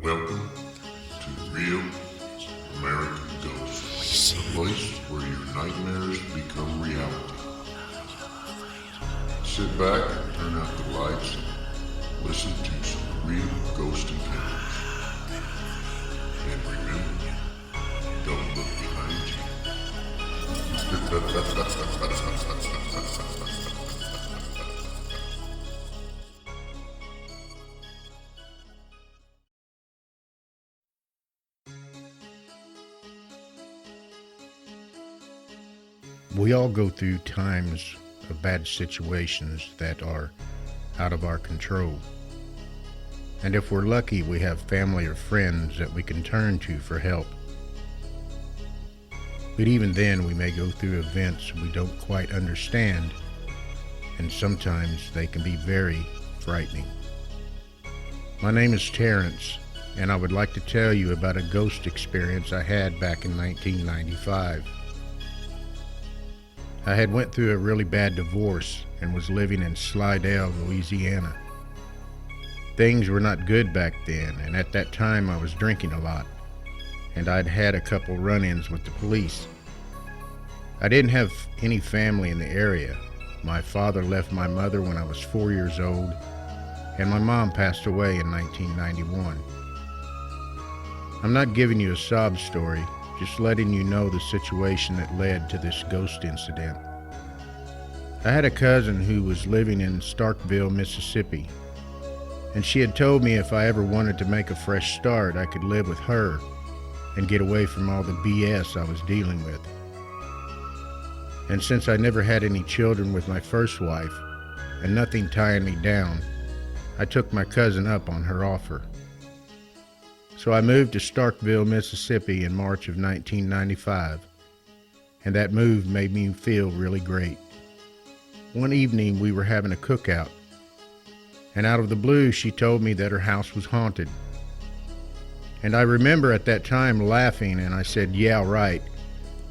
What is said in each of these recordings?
Welcome to Real American Ghosts, the place where your nightmares become reality. Sit back and turn out the lights and listen to some real ghost encounters. And remember, don't look behind you. We all go through times of bad situations that are out of our control. And if we're lucky, we have family or friends that we can turn to for help. But even then, we may go through events we don't quite understand, and sometimes they can be very frightening. My name is Terrence, and I would like to tell you about a ghost experience I had back in 1995. I had went through a really bad divorce and was living in Slidell, Louisiana. Things were not good back then, and at that time I was drinking a lot, and I'd had a couple run-ins with the police. I didn't have any family in the area. My father left my mother when I was 4 years old, and my mom passed away in 1991. I'm not giving you a sob story, just letting you know the situation that led to this ghost incident. I had a cousin who was living in Starkville, Mississippi, and she had told me if I ever wanted to make a fresh start, I could live with her and get away from all the BS I was dealing with. And since I never had any children with my first wife and nothing tying me down, I took my cousin up on her offer. So I moved to Starkville, Mississippi in March of 1995, and that move made me feel really great. One evening we were having a cookout, and out of the blue she told me that her house was haunted. And I remember at that time laughing, and I said, "Yeah, right.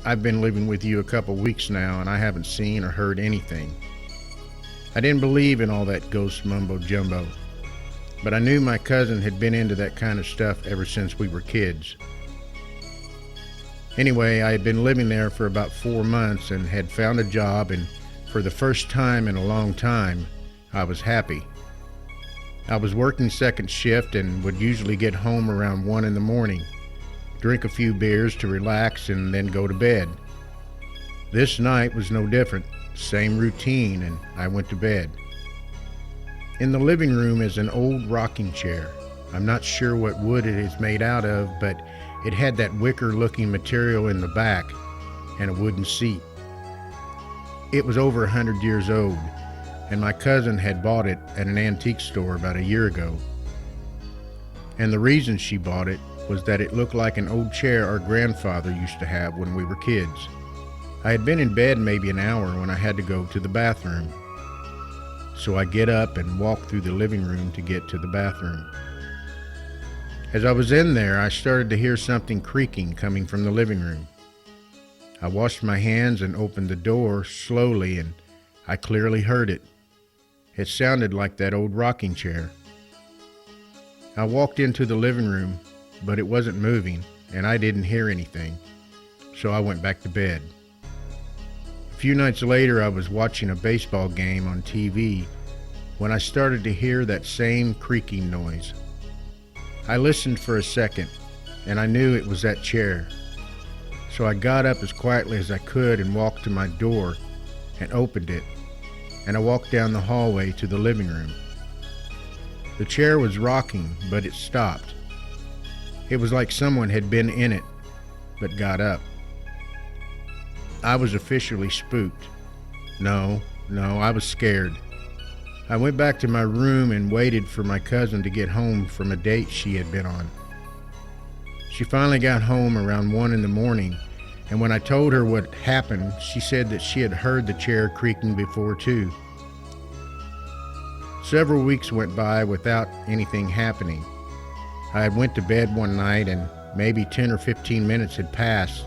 I've been living with you a couple weeks now, and I haven't seen or heard anything." I didn't believe in all that ghost mumbo-jumbo, but I knew my cousin had been into that kind of stuff ever since we were kids. Anyway, I had been living there for about 4 months and had found a job, and for the first time in a long time, I was happy. I was working second shift and would usually get home around 1 in the morning, drink a few beers to relax, and then go to bed. This night was no different, same routine, and I went to bed. In the living room is an old rocking chair. I'm not sure what wood it is made out of, but it had that wicker-looking material in the back and a wooden seat. It was over 100 years old, and my cousin had bought it at an antique store about a year ago. And the reason she bought it was that it looked like an old chair our grandfather used to have when we were kids. I had been in bed maybe an hour when I had to go to the bathroom. So I get up and walk through the living room to get to the bathroom. As I was in there, I started to hear something creaking coming from the living room. I washed my hands and opened the door slowly, and I clearly heard it. It sounded like that old rocking chair. I walked into the living room, but it wasn't moving, and I didn't hear anything, so I went back to bed. A few nights later, I was watching a baseball game on TV when I started to hear that same creaking noise. I listened for a second, and I knew it was that chair. So I got up as quietly as I could and walked to my door and opened it, and I walked down the hallway to the living room. The chair was rocking, but it stopped. It was like someone had been in it, but got up. I was officially spooked. No, I was scared. I went back to my room and waited for my cousin to get home from a date she had been on. She finally got home around 1 in the morning, and when I told her what happened, she said that she had heard the chair creaking before too. Several weeks went by without anything happening. I had went to bed one night, and maybe 10 or 15 minutes had passed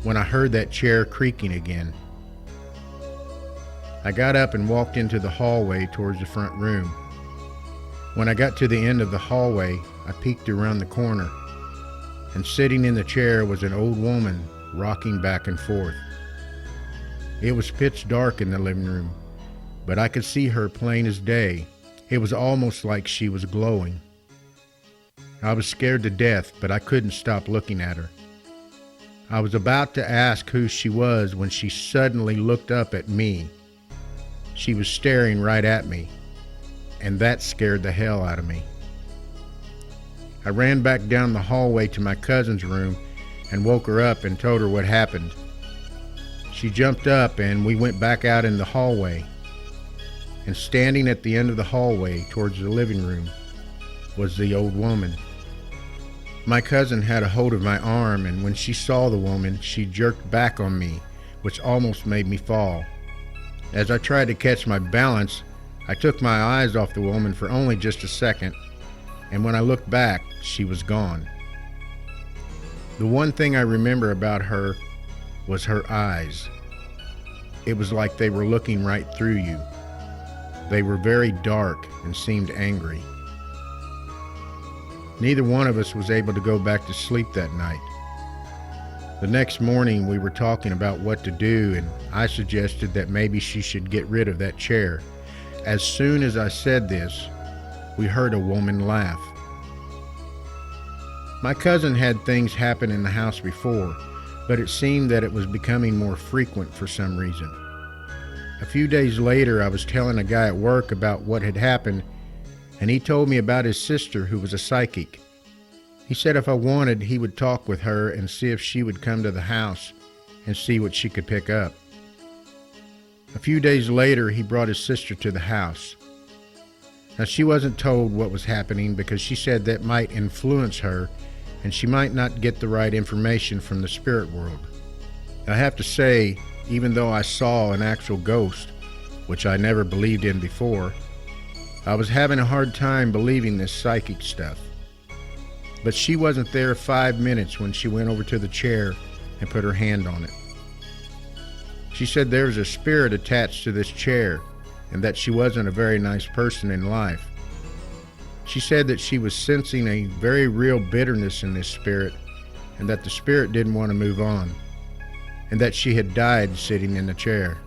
when I heard that chair creaking again. I got up and walked into the hallway towards the front room. When I got to the end of the hallway, I peeked around the corner, and sitting in the chair was an old woman rocking back and forth. It was pitch dark in the living room, but I could see her plain as day. It was almost like she was glowing. I was scared to death, but I couldn't stop looking at her. I was about to ask who she was when she suddenly looked up at me. She was staring right at me, and that scared the hell out of me. I ran back down the hallway to my cousin's room and woke her up and told her what happened. She jumped up and we went back out in the hallway. And standing at the end of the hallway towards the living room was the old woman. My cousin had a hold of my arm, and when she saw the woman, she jerked back on me, which almost made me fall. As I tried to catch my balance, I took my eyes off the woman for only just a second, and when I looked back, she was gone. The one thing I remember about her was her eyes. It was like they were looking right through you. They were very dark and seemed angry. Neither one of us was able to go back to sleep that night. The next morning we were talking about what to do, and I suggested that maybe she should get rid of that chair. As soon as I said this, we heard a woman laugh. My cousin had things happen in the house before, but it seemed that it was becoming more frequent for some reason. A few days later, I was telling a guy at work about what had happened, and he told me about his sister who was a psychic. He said if I wanted, he would talk with her and see if she would come to the house and see what she could pick up. A few days later, he brought his sister to the house. Now, she wasn't told what was happening because she said that might influence her and she might not get the right information from the spirit world. I have to say, even though I saw an actual ghost, which I never believed in before, I was having a hard time believing this psychic stuff. But she wasn't there 5 minutes when she went over to the chair and put her hand on it. She said there was a spirit attached to this chair and that she wasn't a very nice person in life. She said that she was sensing a very real bitterness in this spirit and that the spirit didn't want to move on, and that she had died sitting in the chair.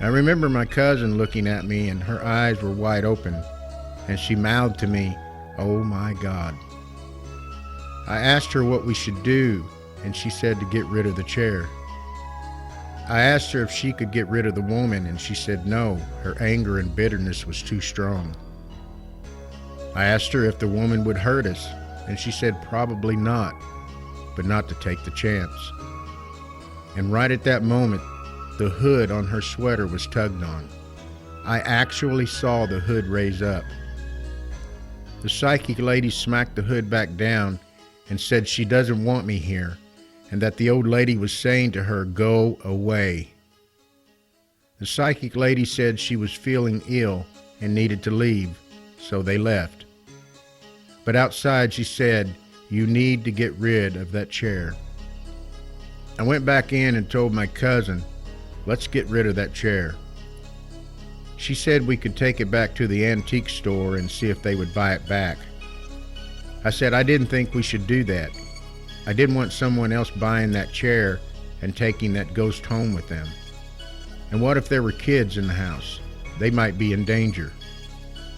I remember my cousin looking at me and her eyes were wide open, and she mouthed to me, "Oh my God." I asked her what we should do, and she said to get rid of the chair. I asked her if she could get rid of the woman, and she said no, her anger and bitterness was too strong. I asked her if the woman would hurt us, and she said probably not, but not to take the chance. And right at that moment, the hood on her sweater was tugged on. I actually saw the hood raise up. The psychic lady smacked the hood back down and said she doesn't want me here, and that the old lady was saying to her, "Go away." The psychic lady said she was feeling ill and needed to leave, so they left. But outside she said, "You need to get rid of that chair." I went back in and told my cousin, "Let's get rid of that chair." She said we could take it back to the antique store and see if they would buy it back. I said I didn't think we should do that. I didn't want someone else buying that chair and taking that ghost home with them. And what if there were kids in the house? They might be in danger.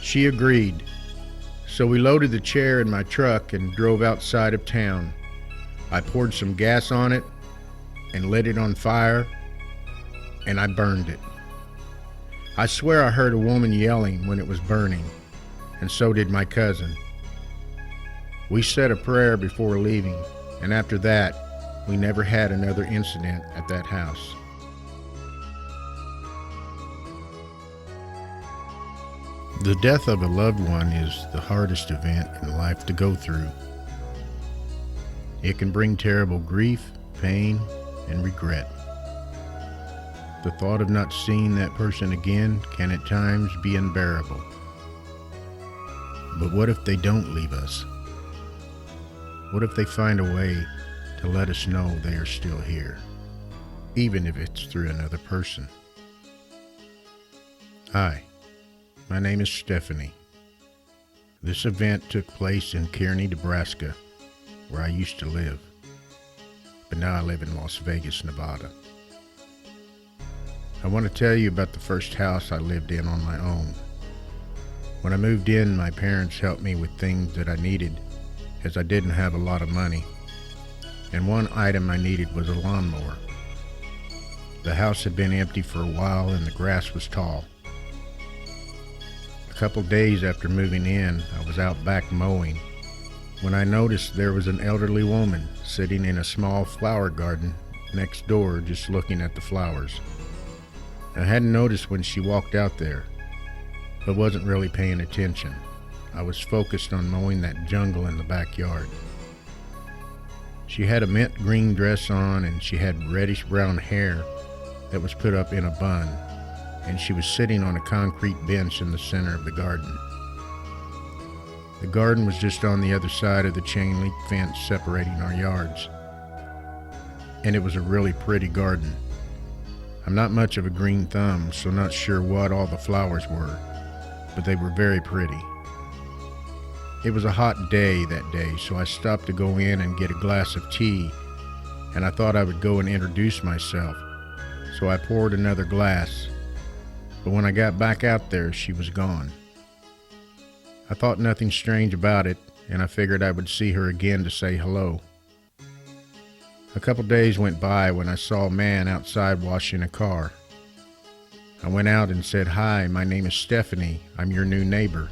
She agreed. So we loaded the chair in my truck and drove outside of town. I poured some gas on it and lit it on fire, and I burned it. I swear I heard a woman yelling when it was burning, and so did my cousin. We said a prayer before leaving, and after that, we never had another incident at that house. The death of a loved one is the hardest event in life to go through. It can bring terrible grief, pain, and regret. The thought of not seeing that person again can at times be unbearable. But what if they don't leave us? What if they find a way to let us know they are still here, even if it's through another person? Hi, my name is Stephanie. This event took place in Kearney, Nebraska, where I used to live. But now I live in Las Vegas, Nevada. I want to tell you about the first house I lived in on my own. When I moved in, my parents helped me with things that I needed, as I didn't have a lot of money. And one item I needed was a lawnmower. The house had been empty for a while and the grass was tall. A couple days after moving in, I was out back mowing when I noticed there was an elderly woman sitting in a small flower garden next door just looking at the flowers. I hadn't noticed when she walked out there, but wasn't really paying attention. I was focused on mowing that jungle in the backyard. She had a mint green dress on and she had reddish brown hair that was put up in a bun, and she was sitting on a concrete bench in the center of the garden. The garden was just on the other side of the chain link fence separating our yards, and it was a really pretty garden. I'm not much of a green thumb, so not sure what all the flowers were, but they were very pretty. It was a hot day that day, so I stopped to go in and get a glass of tea, and I thought I would go and introduce myself, so I poured another glass, but when I got back out there, she was gone. I thought nothing strange about it, and I figured I would see her again to say hello. A couple days went by when I saw a man outside washing a car. I went out and said, "Hi, my name is Stephanie. I'm your new neighbor."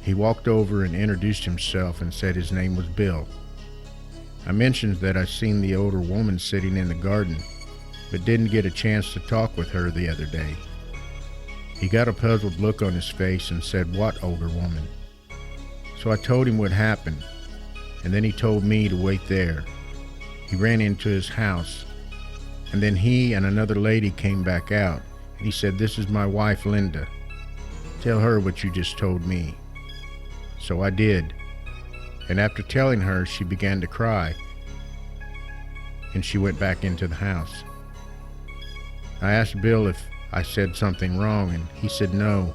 He walked over and introduced himself and said his name was Bill. I mentioned that I seen the older woman sitting in the garden, but didn't get a chance to talk with her the other day. He got a puzzled look on his face and said, "What older woman?" So I told him what happened, and then he told me to wait there. He ran into his house, and then he and another lady came back out, and he said, "This is my wife, Linda. Tell her what you just told me." So I did, and after telling her, she began to cry, and she went back into the house. I asked Bill if I said something wrong, and he said no,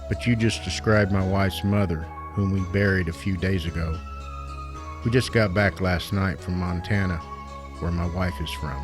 but you just described my wife's mother, whom we buried a few days ago. We just got back last night from Montana, where my wife is from.